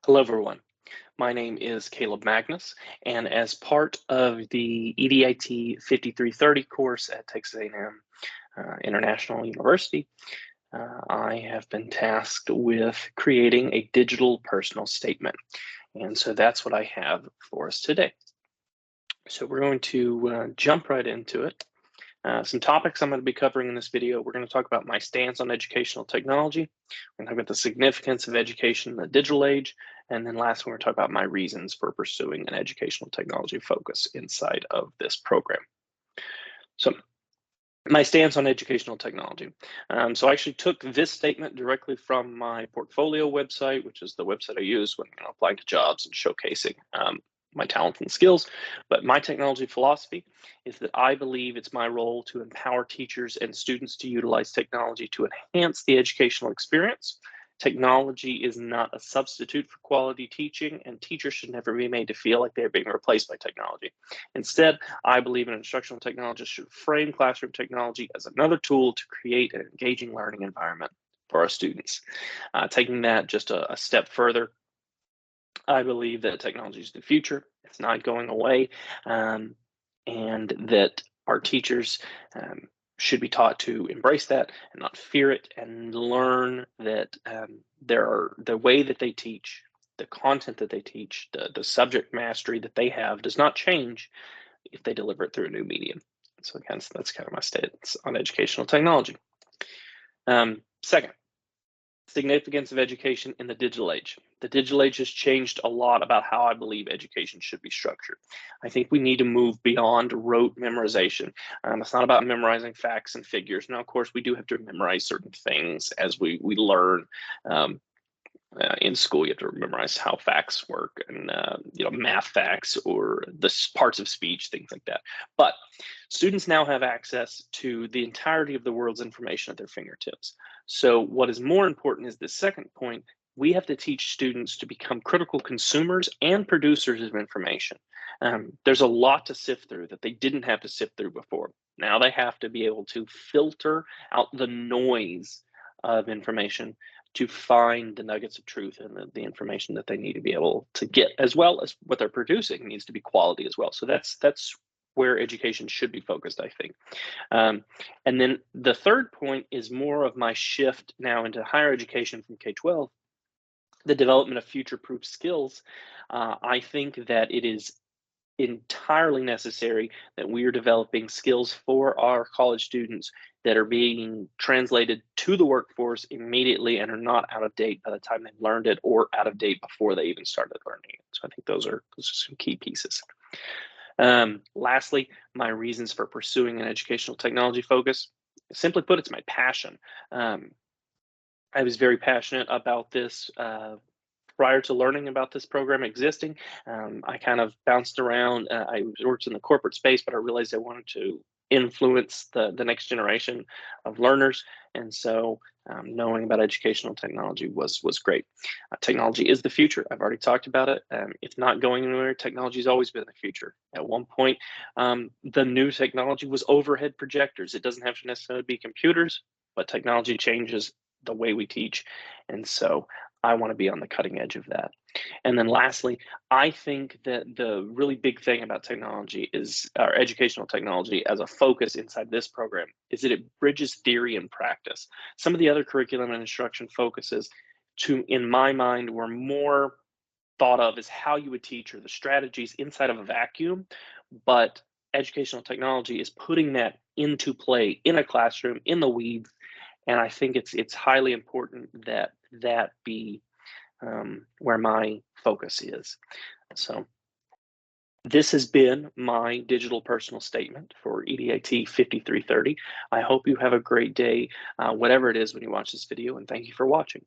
Hello, everyone. My name is Caleb Magnus, and as part of the EDIT 5330 course at Texas A&M International University, I have been tasked with creating a digital personal statement. And so that's what I have for us today. So we're going to jump right into it. Some topics I'm going to be covering in this video. We're going to talk about my stance on educational technology. We're going to talk about the significance of education in the digital age. And then last, we're going to talk about my reasons for pursuing an educational technology focus inside of this program. So my stance on educational technology. So I actually took this statement directly from my portfolio website, which is the website I use when applying to jobs and showcasing my talents and skills. But my technology philosophy is that I believe it's my role to empower teachers and students to utilize technology to enhance the educational experience. Technology is not a substitute for quality teaching, and teachers should never be made to feel like they're being replaced by technology. Instead, I believe an instructional technologist should frame classroom technology as another tool to create an engaging learning environment for our students. Taking that just a step further, I believe that technology is the future. It's not going away, and that our teachers should be taught to embrace that and not fear it, and learn that the way that they teach, the content that they teach, the subject mastery that they have does not change if they deliver it through a new medium. So that's kind of my stance on educational technology. Second, significance of education in the digital age. The digital age has changed a lot about how I believe education should be structured. I think we need to move beyond rote memorization. It's not about memorizing facts and figures. Now, of course, we do have to memorize certain things as we learn. In school, you have to memorize how facts work, and math facts or the parts of speech, things like that. But students now have access to the entirety of the world's information at their fingertips. So what is more important is the second point. We have to teach students to become critical consumers and producers of information. There's a lot to sift through that they didn't have to sift through before. Now they have to be able to filter out the noise of information to find the nuggets of truth and the information that they need to be able to get, as well as what they're producing needs to be quality as well. So that's where education should be focused, I think. And then the third point is more of my shift now into higher education from K-12, the development of future-proof skills. I think that it is entirely necessary that we are developing skills for our college students that are being translated to the workforce immediately and are not out of date by the time they've learned it, or out of date before they even started learning it. So I think those are some key pieces. Lastly, my reasons for pursuing an educational technology focus. Simply put, it's my passion. I was very passionate about this prior to learning about this program existing. I kind of bounced around. I worked in the corporate space, but I realized I wanted to influence the next generation of learners. And so knowing about educational technology was great. Technology is the future. I've already talked about it. It's not going anywhere. Technology has always been the future. At one point, the new technology was overhead projectors. It doesn't have to necessarily be computers, but technology changes the way we teach. And so I want to be on the cutting edge of that. And then lastly, I think that the really big thing about technology is our educational technology as a focus inside this program is that it bridges theory and practice. Some of the other curriculum and instruction focuses in my mind, were more thought of as how you would teach or the strategies inside of a vacuum, but educational technology is putting that into play in a classroom, in the weeds. And I think it's highly important that that be where my focus is. So this has been my digital personal statement for EDIT 5330. I hope you have a great day, whatever it is when you watch this video, and thank you for watching.